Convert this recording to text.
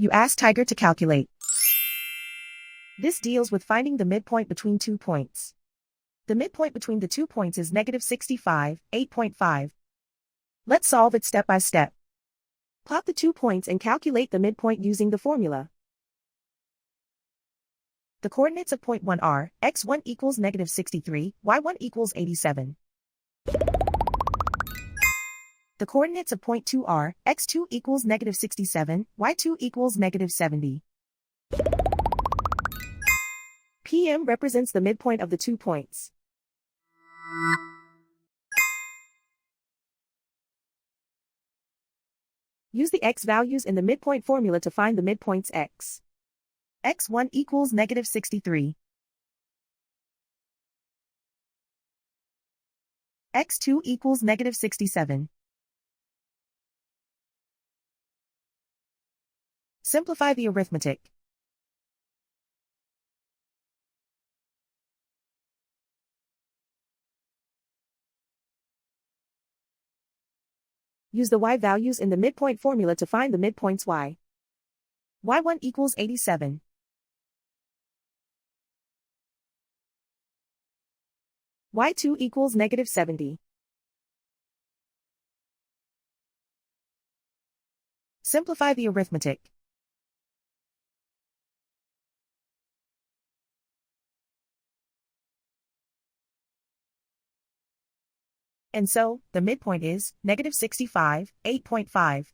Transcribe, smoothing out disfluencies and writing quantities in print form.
You ask Tiger to calculate. This deals with finding the midpoint between 2 points. The midpoint between the 2 points is -65, 8.5. Let's solve it step by step. Plot the 2 points and calculate the midpoint using the formula. The coordinates of point 1 are, x1 equals -63, y1 equals 87. The coordinates of point 2 are, x2 equals -67, y2 equals -70. PM represents the midpoint of the 2 points. Use the x values in the midpoint formula to find the midpoints x. x1 equals -63. x2 equals -67. Simplify the arithmetic. Use the y values in the midpoint formula to find the midpoints y. y1 equals 87. y2 equals -70. Simplify the arithmetic. And so, the midpoint is -65, 8.5.